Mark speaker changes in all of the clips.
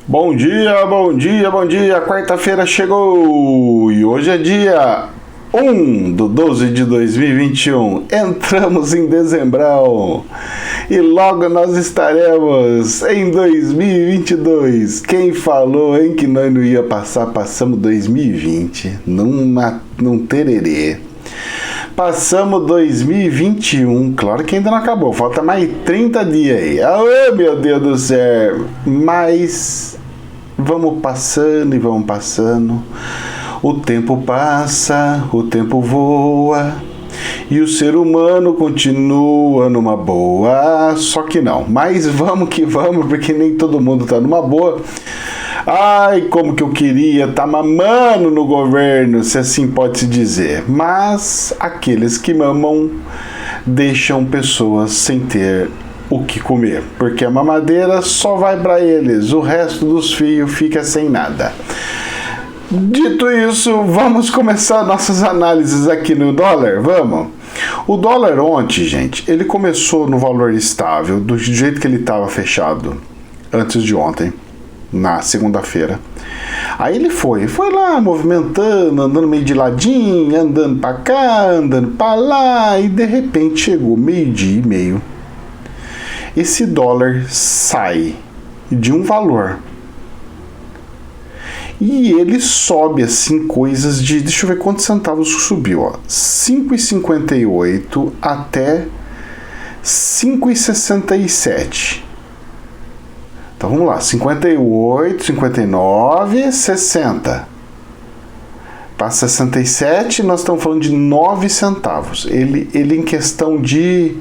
Speaker 1: Bom dia, bom dia, bom dia. Quarta-feira chegou e hoje é dia 1/12 de 2021. Entramos em dezembrão e logo nós estaremos em 2022. Quem falou, hein, que nós não ia passar? Passamos 2020 num tererê. Passamos 2021, claro que ainda não acabou, falta mais 30 dias aí. Oh, meu Deus do céu! Mas vamos passando e vamos passando. O tempo passa, o tempo voa e o ser humano continua numa boa. Só que não, mas vamos que vamos, porque nem todo mundo tá numa boa. Ai, como que eu queria estar mamando no governo, se assim pode se dizer. Mas aqueles que mamam deixam pessoas sem ter o que comer, porque a mamadeira só vai para eles, o resto dos fios fica sem nada. Dito isso, vamos começar nossas análises aqui no dólar, vamos? O dólar ontem, gente, ele começou no valor estável, do jeito que ele estava fechado antes de ontem, na segunda-feira. Aí ele foi lá movimentando, andando meio de ladinho, andando para cá, andando para lá, e de repente chegou meio-dia e meio. Esse dólar sai de um valor e ele sobe assim coisas de, deixa eu ver quantos centavos subiu, ó, 5,58 até 5,67. Então vamos lá, 58, 59, 60. Para 67, nós estamos falando de 9 centavos. Ele em questão de...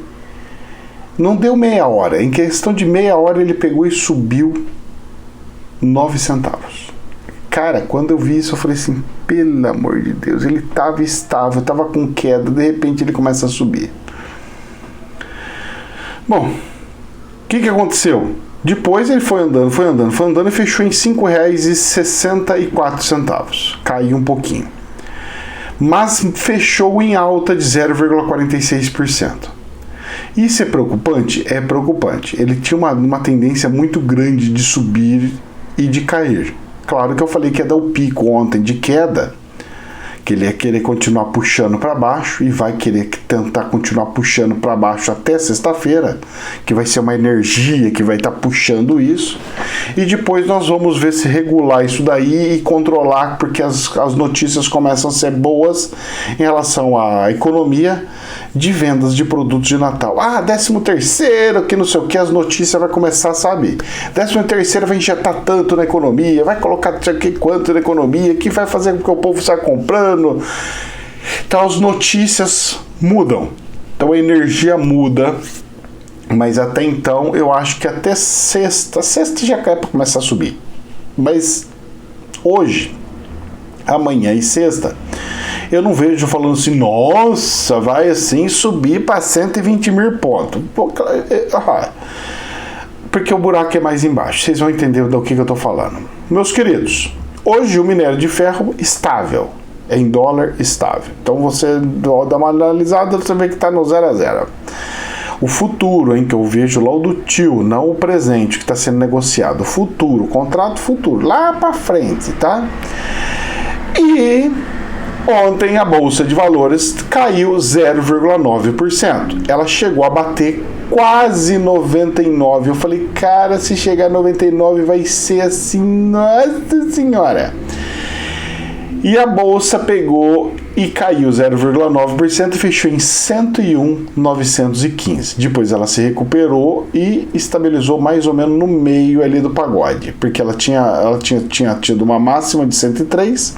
Speaker 1: não deu meia hora. Em questão de meia hora ele pegou e subiu 9 centavos. Cara, quando eu vi isso eu falei assim, pelo amor de Deus, ele estava estável, estava com queda, de repente ele começa a subir. Bom, o que aconteceu? Depois ele foi andando e fechou em R$ 5,64. Caiu um pouquinho. Mas fechou em alta de 0,46%. Isso é preocupante? É preocupante. Ele tinha uma tendência muito grande de subir e de cair. Claro que eu falei que ia dar o pico ontem de queda, que ele ia querer continuar puxando para baixo e vai querer tentar continuar puxando para baixo até sexta-feira, que vai ser uma energia que vai estar puxando isso, e depois nós vamos ver se regular isso daí e controlar, porque as notícias começam a ser boas em relação à economia de vendas de produtos de Natal. 13º, que não sei o que, as notícias vai começar, sabe? 13º vai injetar tanto na economia, vai colocar não sei o que quanto na economia, que vai fazer com que o povo saia comprando. Então as notícias mudam, então a energia muda, mas até então eu acho que até sexta já cai para começar a subir, mas hoje, amanhã e sexta eu não vejo falando assim, nossa, vai assim subir para 120 mil pontos, porque o buraco é mais embaixo, vocês vão entender do que eu estou falando. Meus queridos, hoje o minério de ferro estável, em dólar estável. Então você dá uma analisada, você vê que está no 0 a 0. O futuro, que eu vejo lá o do tio, não o presente que está sendo negociado. O futuro, contrato futuro, lá para frente, tá? E ontem a Bolsa de Valores caiu 0,9%. Ela chegou a bater quase 99. Eu falei, cara, se chegar a 99 vai ser assim, nossa senhora. E a bolsa pegou e caiu 0,9% e fechou em 101.915. Depois ela se recuperou e estabilizou mais ou menos no meio ali do pagode, porque ela tinha tido uma máxima de 103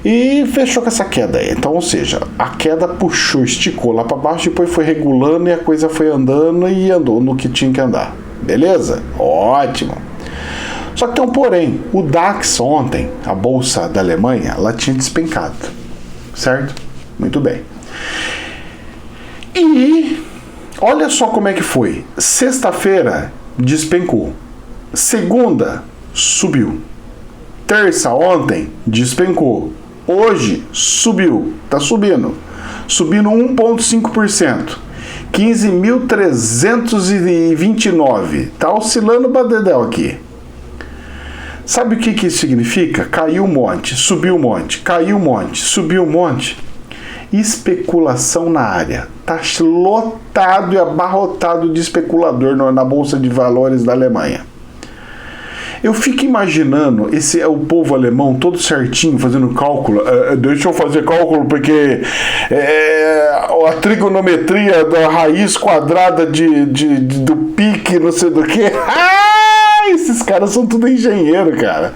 Speaker 1: e fechou com essa queda aí. Então, ou seja, a queda puxou, esticou lá para baixo, depois foi regulando e a coisa foi andando e andou no que tinha que andar. Beleza? Ótimo. Só que tem um porém, o DAX ontem, a bolsa da Alemanha, ela tinha despencado, certo? Muito bem. E olha só como é que foi. Sexta-feira despencou. Segunda subiu. Terça ontem despencou. Hoje subiu, tá subindo. Subindo 1,5%. 15.329. Tá oscilando o badedel aqui. Sabe o que isso significa? Caiu um monte, subiu um monte, caiu um monte, subiu um monte. Especulação na área. Está lotado e abarrotado de especulador na Bolsa de Valores da Alemanha. Eu fico imaginando o povo alemão todo certinho, fazendo cálculo. Deixa eu fazer cálculo porque a trigonometria da raiz quadrada do pique, não sei do que. Esses caras são tudo engenheiro, cara.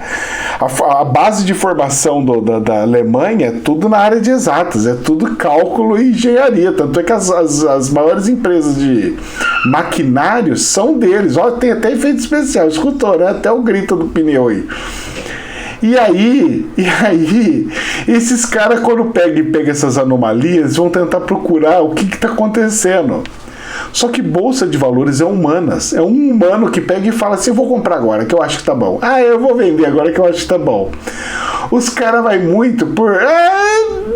Speaker 1: A base de formação da Alemanha é tudo na área de exatas, é tudo cálculo e engenharia. Tanto é que as maiores empresas de maquinários são deles. Ó, tem até efeito especial, escutou, né? Até o grito do pneu aí. E aí, esses caras, quando pegam essas anomalias, vão tentar procurar o que está acontecendo. Só que bolsa de valores é humanas. É um humano que pega e fala assim: eu vou comprar agora que eu acho que tá bom. Eu vou vender agora que eu acho que tá bom. Os caras vai muito por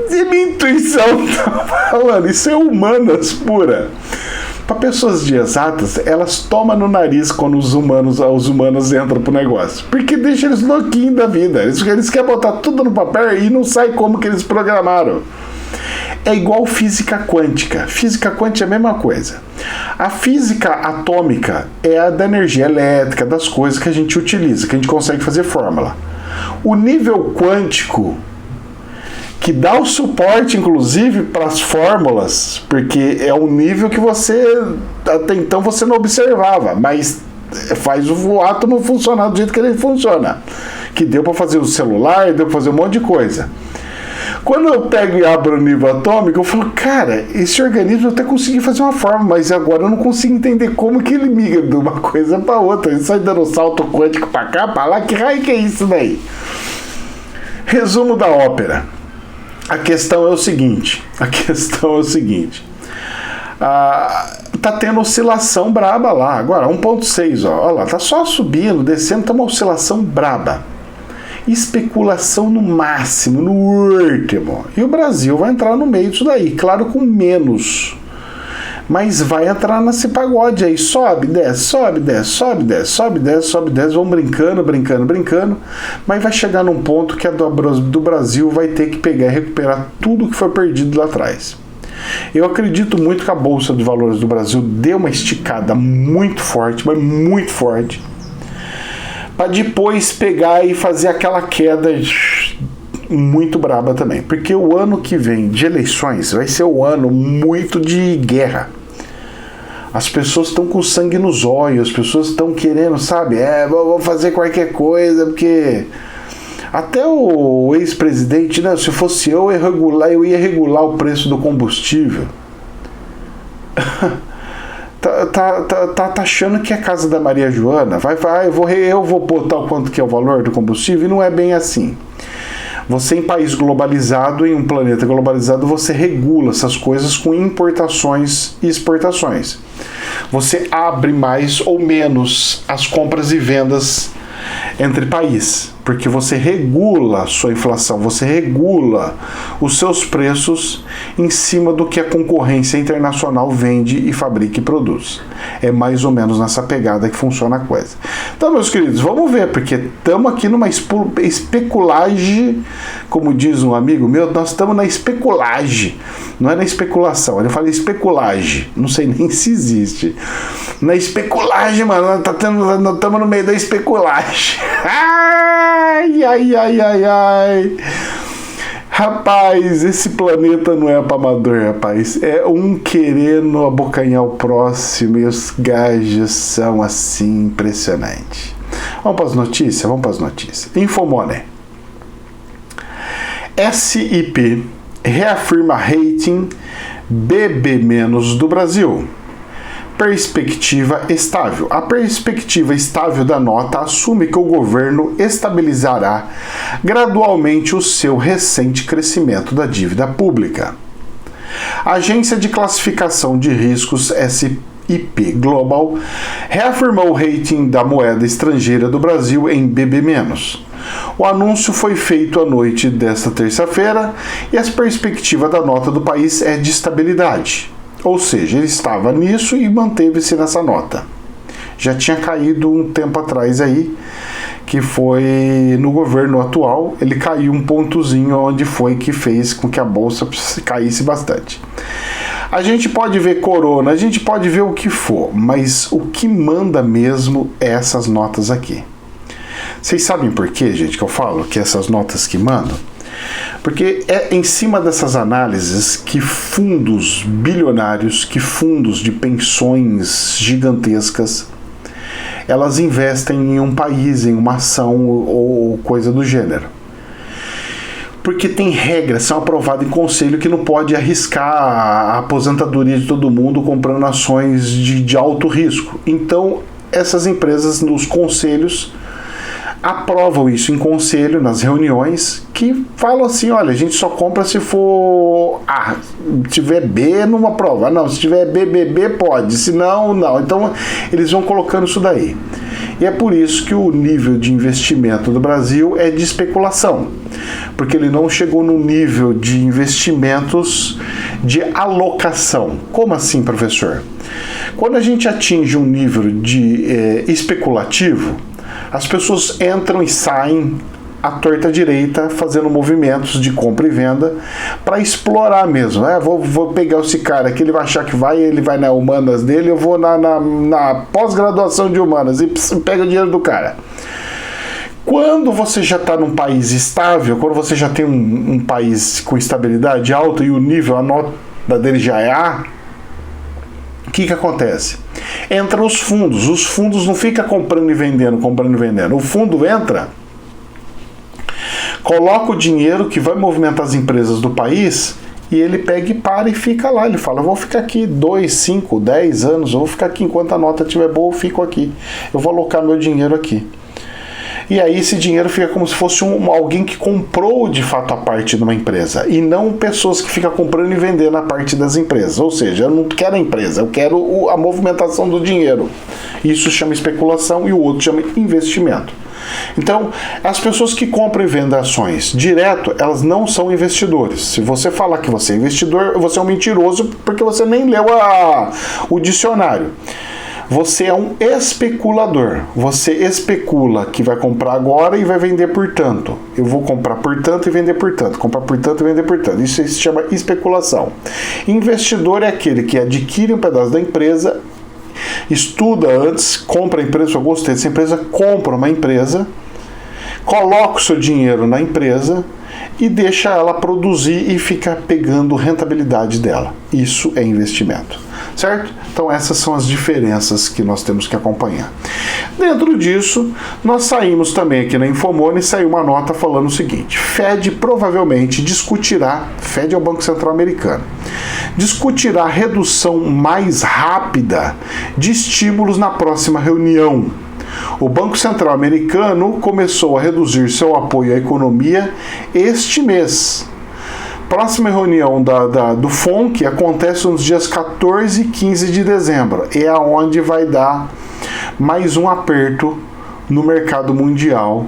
Speaker 1: minha intuição tá falando. Isso é humanas pura. Para pessoas de exatas, elas tomam no nariz quando os humanos entram pro negócio. Porque deixa eles louquinhos da vida. Eles querem botar tudo no papel e não sai como que eles programaram. É igual física quântica. Física quântica é a mesma coisa. A física atômica é a da energia elétrica, das coisas que a gente utiliza, que a gente consegue fazer fórmula. O nível quântico, que dá o suporte, inclusive, para as fórmulas, porque é um nível que até então você não observava, mas faz o átomo funcionar do jeito que ele funciona. Que deu para fazer o celular, deu para fazer um monte de coisa. Quando eu pego e abro o nível atômico, eu falo, cara, esse organismo eu até consegui fazer uma forma, mas agora eu não consigo entender como que ele migra de uma coisa para outra. Ele sai dando salto quântico para cá, para lá, que raio que é isso daí? Resumo da ópera. A questão é o seguinte, tá tendo oscilação braba lá, agora 1.6, olha lá, tá só subindo, descendo, tá uma oscilação braba. Especulação no máximo, no último. E o Brasil vai entrar no meio disso daí, claro, com menos. Mas vai entrar nesse pagode aí, sobe, desce, sobe, desce, sobe, desce, sobe, desce, sobe, desce, vão brincando, mas vai chegar num ponto que a do Brasil vai ter que pegar e recuperar tudo que foi perdido lá atrás. Eu acredito muito que a Bolsa de Valores do Brasil deu uma esticada muito forte, mas muito forte, para depois pegar e fazer aquela queda muito braba também. Porque o ano que vem de eleições vai ser um ano muito de guerra. As pessoas estão com sangue nos olhos, as pessoas estão querendo, sabe? Vou fazer qualquer coisa, porque até o ex-presidente, né? Se fosse eu ia regular o preço do combustível. Tá achando que é a casa da Maria Joana? Eu vou botar o quanto que é o valor do combustível, e não é bem assim. Você, em país globalizado, em um planeta globalizado, você regula essas coisas com importações e exportações. Você abre mais ou menos as compras e vendas entre países, porque você regula a sua inflação, você regula os seus preços em cima do que a concorrência internacional vende e fabrica e produz. É mais ou menos nessa pegada que funciona a coisa. Então, meus queridos, vamos ver, porque estamos aqui numa especulagem, como diz um amigo meu, nós estamos na especulagem, não é na especulação, ele fala especulagem, não sei nem se existe. Na especulagem, mano, nós estamos no meio da especulagem. Ai. Rapaz, esse planeta não é para amador, rapaz. É um querendo abocanhar o próximo e os gajos são assim impressionantes. Vamos para as notícias. Infomoney. SIP reafirma rating BB- do Brasil. Perspectiva estável. A perspectiva estável da nota assume que o governo estabilizará gradualmente o seu recente crescimento da dívida pública. A Agência de Classificação de Riscos SIP Global reafirmou o rating da moeda estrangeira do Brasil em BB-. O anúncio foi feito à noite desta terça-feira e a perspectiva da nota do país é de estabilidade. Ou seja, ele estava nisso e manteve-se nessa nota. Já tinha caído um tempo atrás aí, que foi no governo atual, ele caiu um pontozinho onde foi que fez com que a bolsa caísse bastante. A gente pode ver corona, a gente pode ver o que for, mas o que manda mesmo é essas notas aqui. Vocês sabem por quê, gente, que eu falo que essas notas que mandam? Porque é em cima dessas análises que fundos bilionários, que fundos de pensões gigantescas, elas investem em um país, em uma ação ou coisa do gênero. Porque tem regras, são aprovadas em conselho que não pode arriscar a aposentadoria de todo mundo comprando ações de alto risco. Então, essas empresas nos conselhos aprovam isso em conselho, nas reuniões, que falam assim, olha, a gente só compra se for A, se tiver B, não aprova. Não, se tiver B, pode, se não, não. Então, eles vão colocando isso daí. E é por isso que o nível de investimento do Brasil é de especulação, porque ele não chegou no nível de investimentos de alocação. Como assim, professor? Quando a gente atinge um nível de especulativo, as pessoas entram e saem à torta à direita, fazendo movimentos de compra e venda para explorar mesmo. Vou pegar esse cara aqui, ele vai achar que ele vai na humanas dele, eu vou na pós-graduação de humanas e pega o dinheiro do cara. Quando você já está num país estável, quando você já tem um país com estabilidade alta e o nível, a nota dele já é A, o que acontece? Entra os fundos não ficam comprando e vendendo. O fundo entra, coloca o dinheiro que vai movimentar as empresas do país e ele pega e para e fica lá. Ele fala, eu vou ficar aqui 2, 5, 10 anos, eu vou ficar aqui enquanto a nota estiver boa, eu fico aqui. Eu vou alocar meu dinheiro aqui. E aí esse dinheiro fica como se fosse alguém que comprou de fato a parte de uma empresa e não pessoas que ficam comprando e vendendo a parte das empresas. Ou seja, eu não quero a empresa, eu quero a movimentação do dinheiro. Isso chama especulação e o outro chama investimento. Então, as pessoas que compram e vendem ações direto, elas não são investidores. Se você falar que você é investidor, você é um mentiroso porque você nem leu o dicionário. Você é um especulador. Você especula que vai comprar agora e vai vender por tanto. Eu vou comprar por tanto e vender por tanto. Comprar por tanto e vender por tanto. Isso se chama especulação. Investidor é aquele que adquire um pedaço da empresa, estuda antes, compra a empresa, eu gostei dessa empresa, compra uma empresa, coloca o seu dinheiro na empresa e deixa ela produzir e fica pegando rentabilidade dela. Isso é investimento. Certo? Então essas são as diferenças que nós temos que acompanhar. Dentro disso, nós saímos também aqui na Infomoney, saiu uma nota falando o seguinte: Fed provavelmente discutirá, Fed é o Banco Central Americano, discutirá redução mais rápida de estímulos na próxima reunião. O Banco Central Americano começou a reduzir seu apoio à economia este mês. Próxima reunião do FONC acontece nos dias 14 e 15 de dezembro. É aonde vai dar mais um aperto no mercado mundial.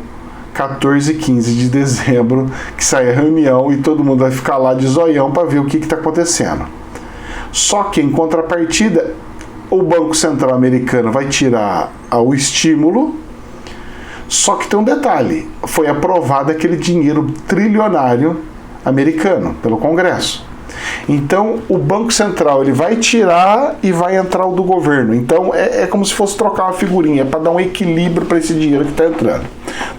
Speaker 1: 14 e 15 de dezembro, que sai a reunião e todo mundo vai ficar lá de zoião para ver o que está acontecendo. Só que, em contrapartida, o Banco Central Americano vai tirar o estímulo. Só que tem um detalhe: foi aprovado aquele dinheiro trilionário americano pelo Congresso. Então o Banco Central ele vai tirar e vai entrar o do governo. Então é como se fosse trocar uma figurinha para dar um equilíbrio para esse dinheiro que está entrando,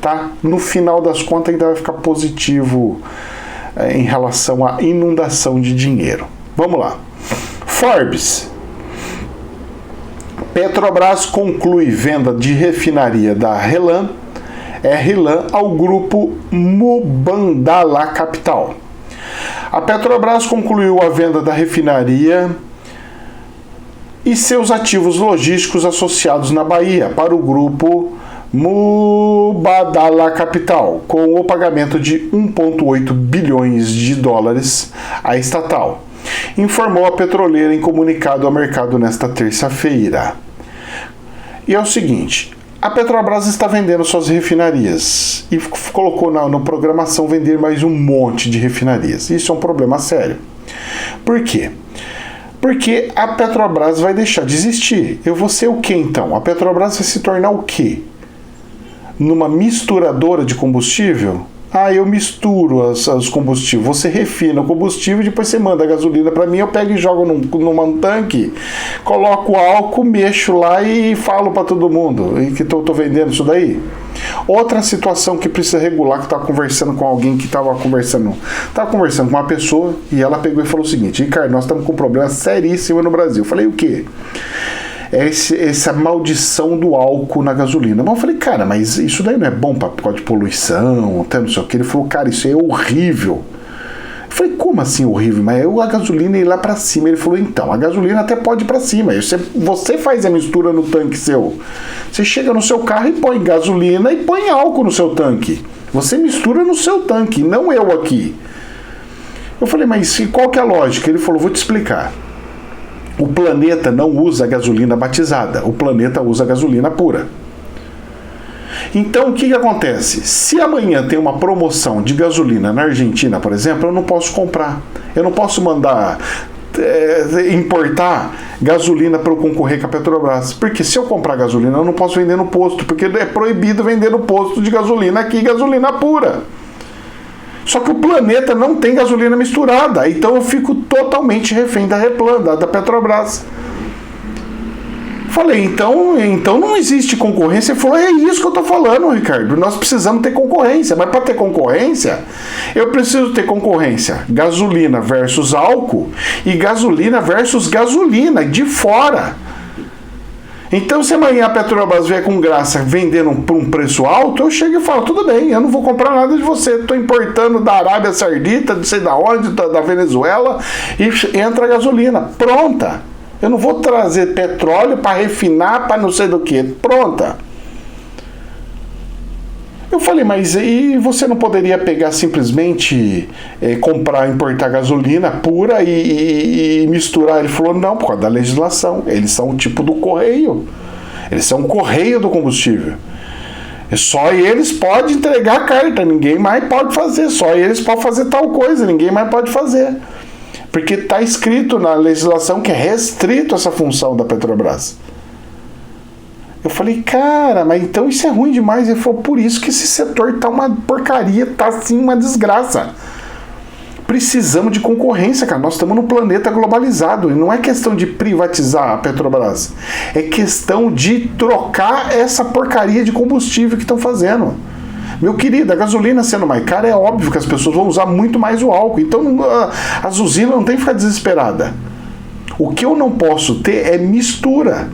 Speaker 1: tá? No final das contas ainda vai ficar positivo em relação à inundação de dinheiro. Vamos lá. Forbes. Petrobras conclui venda de refinaria da RLAM ao grupo Mubadala Capital. A Petrobras concluiu a venda da refinaria e seus ativos logísticos associados na Bahia para o grupo Mubadala Capital, com o pagamento de 1,8 bilhões de dólares à estatal, informou a petroleira em comunicado ao mercado nesta terça-feira. E é o seguinte: a Petrobras está vendendo suas refinarias e colocou na programação vender mais um monte de refinarias. Isso é um problema sério. Por quê? Porque a Petrobras vai deixar de existir. Eu vou ser o quê então? A Petrobras vai se tornar o quê? numa misturadora de combustível? Eu misturo os combustíveis. Você refina o combustível e depois você manda a gasolina para mim, eu pego e jogo num tanque, coloco álcool, mexo lá e falo para todo mundo que tô vendendo isso daí. Outra situação que precisa regular, que eu estava conversando com alguém que estava conversando com uma pessoa e ela pegou e falou o seguinte: Ricardo, nós estamos com um problema seríssimo no Brasil. Eu falei, o quê? Essa maldição do álcool na gasolina. Mas eu falei, cara, mas isso daí não é bom por causa de poluição, até não sei o que. Ele falou, cara, isso é horrível. Eu falei, como assim horrível? Mas a gasolina ia lá pra cima. Ele falou, então, a gasolina até pode ir pra cima. Você faz a mistura no tanque seu. Você chega no seu carro e põe gasolina e põe álcool no seu tanque. Você mistura no seu tanque, não eu aqui. Eu falei, mas qual que é a lógica? Ele falou, vou te explicar. O planeta não usa gasolina batizada, o planeta usa gasolina pura. Então o que acontece? Se amanhã tem uma promoção de gasolina na Argentina, por exemplo, eu não posso comprar. Eu não posso mandar importar gasolina para eu concorrer com a Petrobras. Porque se eu comprar gasolina, eu não posso vender no posto, porque é proibido vender no posto de gasolina aqui, gasolina pura. Só que o planeta não tem gasolina misturada, então eu fico totalmente refém da Replan, da Petrobras. Falei, então não existe concorrência. Ele falou, é isso que eu estou falando, Ricardo, nós precisamos ter concorrência, mas para ter concorrência, eu preciso ter concorrência, gasolina versus álcool e gasolina versus gasolina de fora. Então, se amanhã a Petrobras vier com graça vendendo por um preço alto, eu chego e falo, tudo bem, eu não vou comprar nada de você. Estou importando da Arábia Saudita, não sei da onde, da Venezuela, e entra a gasolina. Pronta. Eu não vou trazer petróleo para refinar, para não sei do que. Pronta. Eu falei, mas e você não poderia pegar simplesmente, importar gasolina pura e misturar? Ele falou, não, por causa da legislação. Eles são o tipo do correio. Eles são o correio do combustível. Só eles podem entregar a carta, ninguém mais pode fazer. Só eles podem fazer tal coisa, ninguém mais pode fazer. Porque está escrito na legislação que é restrito essa função da Petrobras. Eu falei, cara, mas então isso é ruim demais. Ele falou, por isso que esse setor tá uma porcaria, tá assim uma desgraça. Precisamos de concorrência, cara. Nós estamos num planeta globalizado. E não é questão de privatizar a Petrobras. É questão de trocar essa porcaria de combustível que estão fazendo. Meu querido, a gasolina sendo mais cara, é óbvio que as pessoas vão usar muito mais o álcool. Então as usinas não tem que ficar desesperadas. O que eu não posso ter é mistura.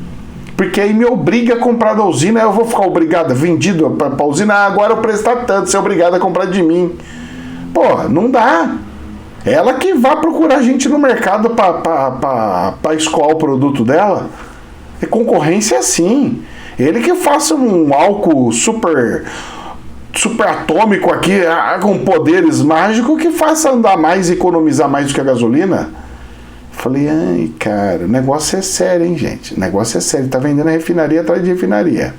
Speaker 1: Porque aí me obriga a comprar da usina, eu vou ficar obrigado, vendido para a usina, agora o preço está tanto, você é obrigado a comprar de mim. Pô, não dá. Ela que vai procurar gente no mercado para escoar o produto dela. E concorrência é assim. Ele que faça um álcool super atômico aqui, com poderes mágicos, que faça andar mais e economizar mais do que a gasolina. Falei, ai, cara, o negócio é sério, hein, gente? O negócio é sério. Tá vendendo a refinaria atrás de refinaria.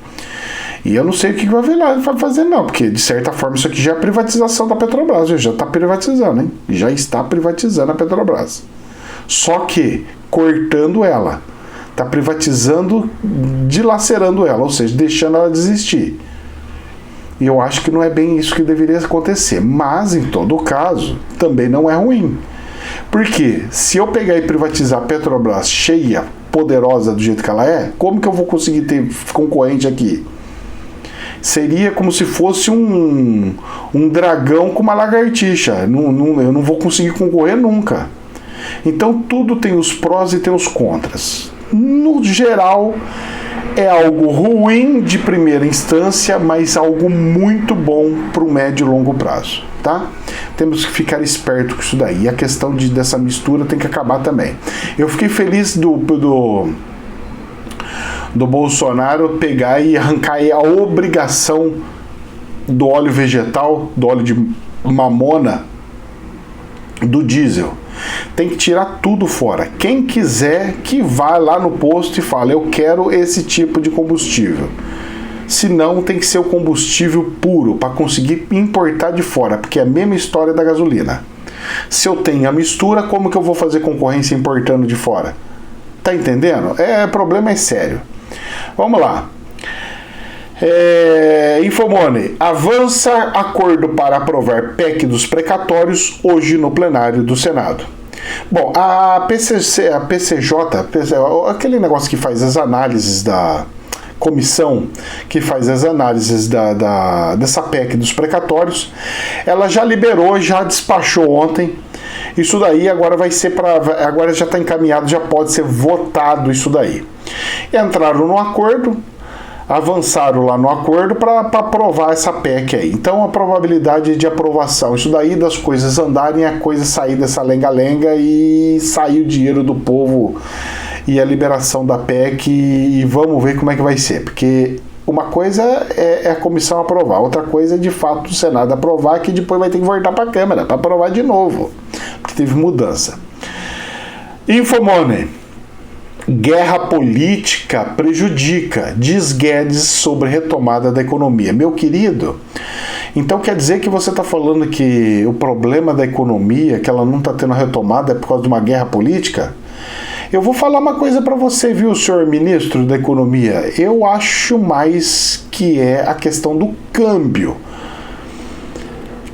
Speaker 1: E eu não sei o que vai fazer, não, porque, de certa forma, isso aqui já é privatização da Petrobras. Já está privatizando, hein? Já está privatizando a Petrobras. Só que, cortando ela. Tá privatizando, dilacerando ela, ou seja, deixando ela desistir. E eu acho que não é bem isso que deveria acontecer. Mas, em todo caso, também não é ruim. Porque se eu pegar e privatizar a Petrobras cheia, poderosa do jeito que ela é, como que eu vou conseguir ter concorrente aqui? Seria como se fosse um dragão com uma lagartixa. Eu não vou conseguir concorrer nunca. Então tudo tem os prós e tem os contras. No geral, é algo ruim de primeira instância, mas algo muito bom para o médio e longo prazo, tá? Temos que ficar esperto com isso daí. E a questão dessa mistura tem que acabar também. Eu fiquei feliz do Bolsonaro pegar e arrancar a obrigação do óleo vegetal, do óleo de mamona, do diesel. Tem que tirar tudo fora. Quem quiser que vá lá no posto e fale, eu quero esse tipo de combustível. Se não, tem que ser o combustível puro para conseguir importar de fora, porque é a mesma história da gasolina. Se eu tenho a mistura, como que eu vou fazer concorrência importando de fora? Tá entendendo? O problema é sério. Vamos lá. Infomone, avança acordo para aprovar PEC dos precatórios hoje no plenário do Senado. Bom, a PCJ, aquele negócio que faz as análises da comissão, que faz as análises dessa PEC dos precatórios, ela já liberou, já despachou ontem. Isso daí agora vai ser agora já está encaminhado, já pode ser votado isso daí. Entraram no acordo, avançaram lá no acordo para aprovar essa PEC aí. Então a probabilidade de aprovação, isso daí das coisas andarem, a coisa sair dessa lenga-lenga e sair o dinheiro do povo e a liberação da PEC e vamos ver como é que vai ser. Porque uma coisa é a comissão aprovar, outra coisa é de fato o Senado aprovar, que depois vai ter que voltar para a Câmara para aprovar de novo, porque teve mudança. Infomone. Guerra política prejudica, diz Guedes sobre retomada da economia. Meu querido, então quer dizer que você está falando que o problema da economia, que ela não está tendo retomada, é por causa de uma guerra política? Eu vou falar uma coisa para você, viu, senhor ministro da Economia? Eu acho mais que é a questão do câmbio,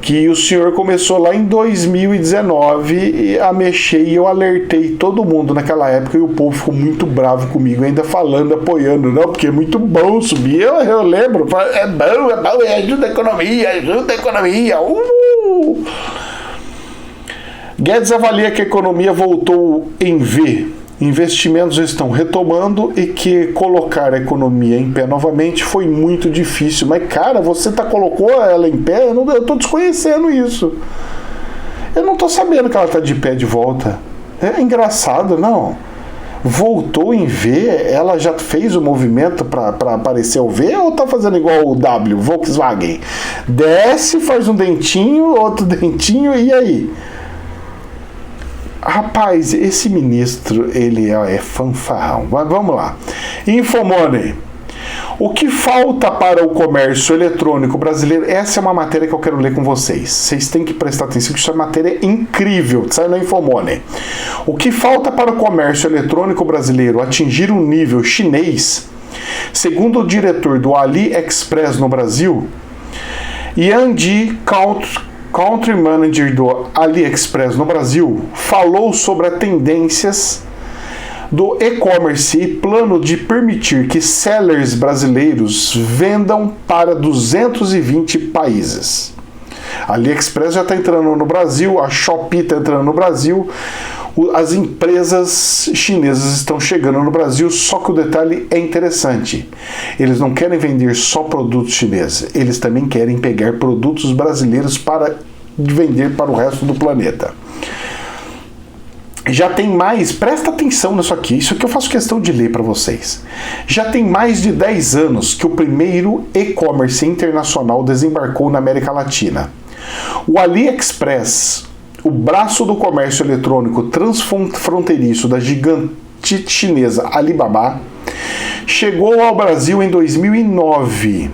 Speaker 1: que o senhor começou lá em 2019 a mexer e eu alertei todo mundo naquela época e o povo ficou muito bravo comigo, ainda falando, apoiando, não, porque é muito bom subir, eu lembro, é bom, ajuda a economia, Guedes avalia que a economia voltou em V, investimentos estão retomando e que colocar a economia em pé novamente foi muito difícil. Mas, cara, você colocou ela em pé? Eu tô desconhecendo isso. Eu não tô sabendo que ela tá de pé de volta. É engraçado, não? Voltou em V? Ela já fez o movimento para aparecer o V ou tá fazendo igual o W, Volkswagen? Desce, faz um dentinho, outro dentinho e aí? Rapaz, esse ministro, ele é fanfarrão. Mas vamos lá. Infomone. O que falta para o comércio eletrônico brasileiro? Essa é uma matéria que eu quero ler com vocês. Vocês têm que prestar atenção, que isso é uma matéria incrível. Sai na Infomone. O que falta para o comércio eletrônico brasileiro atingir um nível chinês, segundo o diretor do AliExpress no Brasil, Yan Ji Country Manager do AliExpress no Brasil, falou sobre as tendências do e-commerce e plano de permitir que sellers brasileiros vendam para 220 países. A AliExpress já está entrando no Brasil, a Shopee está entrando no Brasil, as empresas chinesas estão chegando no Brasil, só que o detalhe é interessante. Eles não querem vender só produtos chineses, eles também querem pegar produtos brasileiros para vender para o resto do planeta. Já tem mais, presta atenção nisso aqui, isso aqui eu faço questão de ler para vocês. Já tem mais de 10 anos que o primeiro e-commerce internacional desembarcou na América Latina. O AliExpress, o braço do comércio eletrônico transfronteiriço da gigante chinesa Alibaba, chegou ao Brasil em 2009.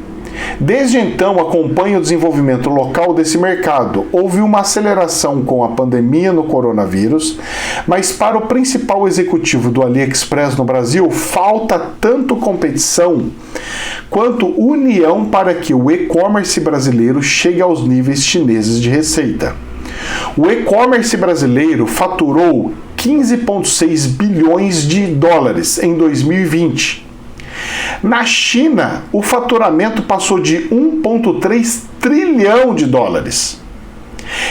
Speaker 1: Desde então, acompanha o desenvolvimento local desse mercado. Houve uma aceleração com a pandemia no coronavírus, mas para o principal executivo do AliExpress no Brasil, falta tanto competição quanto união para que o e-commerce brasileiro chegue aos níveis chineses de receita. O e-commerce brasileiro faturou 15,6 bilhões de dólares em 2020. Na China, o faturamento passou de 1,3 trilhão de dólares.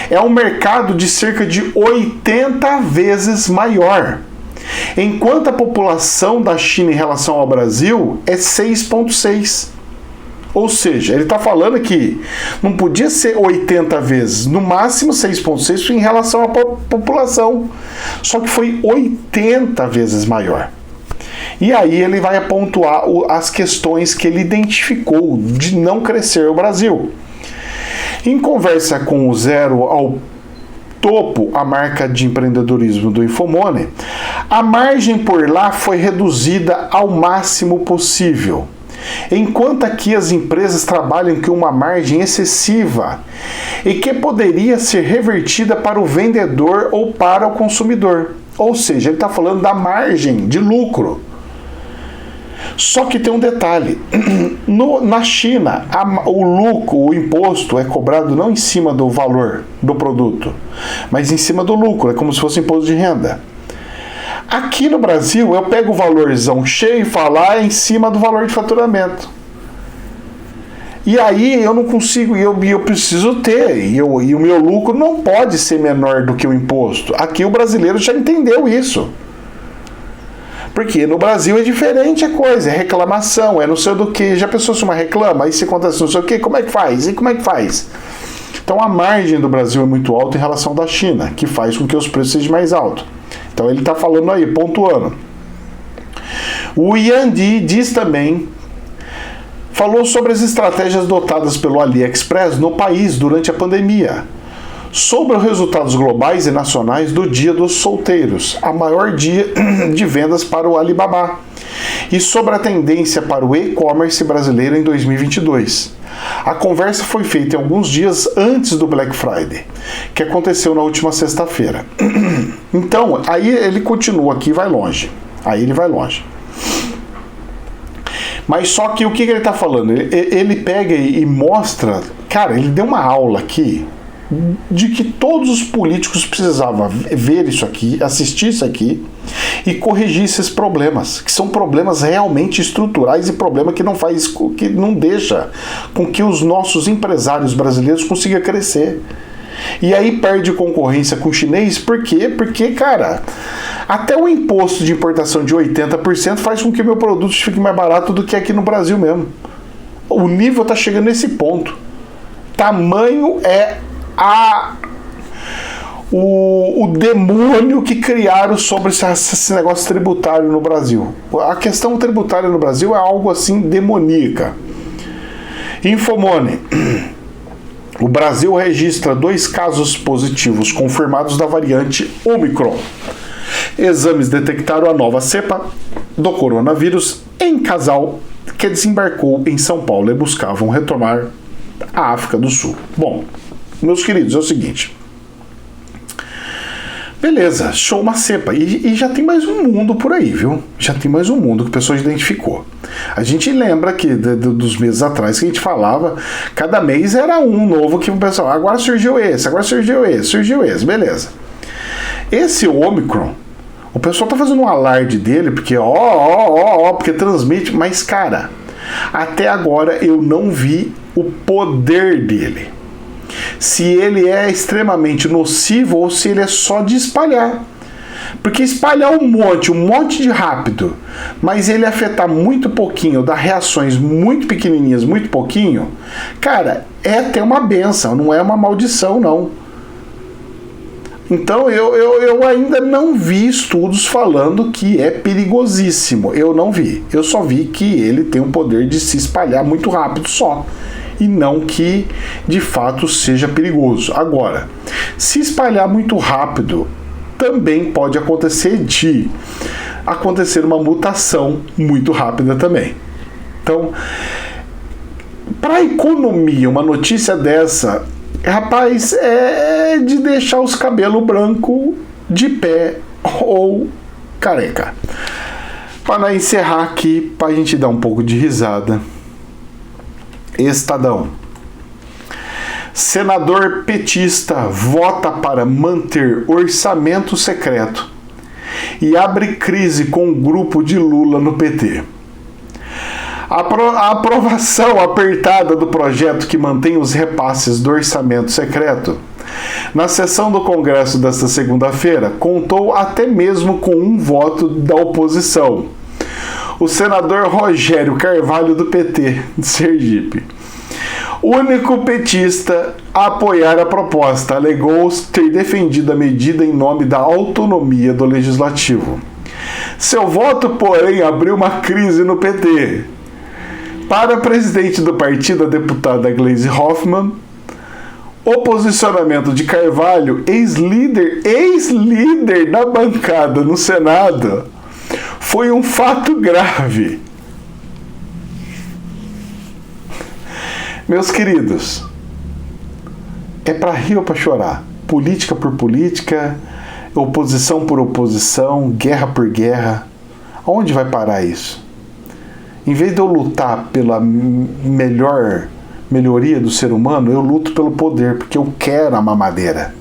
Speaker 1: É um mercado de cerca de 80 vezes maior, enquanto a população da China em relação ao Brasil é 6,6. Ou seja, ele está falando que não podia ser 80 vezes, no máximo 6,6 em relação à população. Só que foi 80 vezes maior. E aí ele vai pontuar as questões que ele identificou de não crescer o Brasil. Em conversa com o Zero ao Topo, a marca de empreendedorismo do Infomone, a margem por lá foi reduzida ao máximo possível. Enquanto aqui as empresas trabalham com uma margem excessiva e que poderia ser revertida para o vendedor ou para o consumidor. Ou seja, ele está falando da margem de lucro. Só que tem um detalhe, na China o lucro, o imposto é cobrado não em cima do valor do produto, mas em cima do lucro, é como se fosse imposto de renda. Aqui no Brasil eu pego o valorzão cheio e falar em cima do valor de faturamento. E aí eu não consigo, eu preciso ter, e o meu lucro não pode ser menor do que o imposto. Aqui o brasileiro já entendeu isso. Porque no Brasil é diferente a coisa, é reclamação, é não sei do que. Já pensou se uma reclama, aí se acontece não sei o que, como é que faz? E como é que faz? Então a margem do Brasil é muito alta em relação da China, que faz com que os preços sejam mais altos. Então ele está falando aí, pontuando. O Yandi diz também, falou sobre as estratégias adotadas pelo AliExpress no país durante a pandemia, sobre os resultados globais e nacionais do Dia dos Solteiros, a maior dia de vendas para o Alibaba, e sobre a tendência para o e-commerce brasileiro em 2022. A conversa foi feita em alguns dias antes do Black Friday, que aconteceu na última sexta-feira. Então, aí ele continua aqui e vai longe. Aí ele vai longe. Mas só que o que ele está falando? Ele pega e mostra... Cara, ele deu uma aula aqui de que todos os políticos precisavam ver isso aqui, assistir isso aqui e corrigir esses problemas, que são problemas realmente estruturais e problema que não deixa com que os nossos empresários brasileiros consigam crescer. E aí perde concorrência com o chinês, por quê? Porque, cara, até o imposto de importação de 80% faz com que o meu produto fique mais barato do que aqui no Brasil mesmo. O nível está chegando nesse ponto. Tamanho é o demônio que criaram sobre esse negócio tributário no Brasil. A questão tributária no Brasil é algo assim demoníaca. Infomone. O Brasil registra 2 casos positivos confirmados da variante Omicron. Exames detectaram a nova cepa do coronavírus em casal que desembarcou em São Paulo e buscavam retomar a África do Sul. Bom, meus queridos, é o seguinte. Beleza, show uma cepa. E já tem mais um mundo por aí, viu? Já tem mais um mundo que a pessoa identificou. A gente lembra que dos meses atrás que a gente falava, cada mês era um novo que o pessoal, agora surgiu esse, beleza. Esse Omicron, o pessoal tá fazendo um alarde dele, porque porque transmite, mas cara, até agora eu não vi o poder dele. Se ele é extremamente nocivo ou se ele é só de espalhar. Porque espalhar um monte de rápido, mas ele afetar muito pouquinho, dar reações muito pequenininhas, muito pouquinho, cara, é até uma benção, não é uma maldição, não. Então eu ainda não vi estudos falando que é perigosíssimo. Eu não vi. Eu só vi que ele tem o poder de se espalhar muito rápido só. E não que de fato seja perigoso. Agora, se espalhar muito rápido, também pode acontecer uma mutação muito rápida também. Então, para a economia, uma notícia dessa, rapaz, é de deixar os cabelos brancos de pé ou careca. Para encerrar aqui, para a gente dar um pouco de risada. Estadão. Senador petista vota para manter orçamento secreto e abre crise com o grupo de Lula no PT. A aprovação apertada do projeto que mantém os repasses do orçamento secreto na sessão do Congresso desta segunda-feira contou até mesmo com um voto da oposição. O senador Rogério Carvalho do PT de Sergipe, único petista a apoiar a proposta, alegou ter defendido a medida em nome da autonomia do Legislativo. Seu voto, porém, abriu uma crise no PT. Para a presidente do partido, a deputada Gleisi Hoffmann, o posicionamento de Carvalho, ex-líder da bancada no Senado, foi um fato grave. Meus queridos, é para rir ou para chorar? Política por política, oposição por oposição, guerra por guerra. Aonde vai parar isso? Em vez de eu lutar pela melhoria do ser humano, eu luto pelo poder, porque eu quero a mamadeira.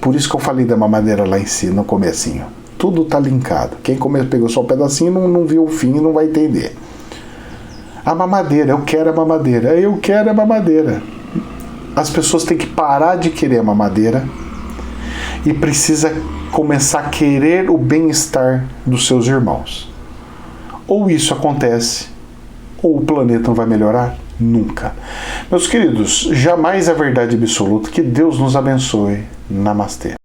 Speaker 1: Por isso que eu falei da mamadeira lá em si, no comecinho. Tudo tá linkado. Quem pegou só um pedacinho não viu o fim e não vai entender. A mamadeira, eu quero a mamadeira, eu quero a mamadeira. As pessoas têm que parar de querer a mamadeira e precisa começar a querer o bem-estar dos seus irmãos. Ou isso acontece, ou o planeta não vai melhorar nunca. Meus queridos, jamais a verdade absoluta. Que Deus nos abençoe. Namastê.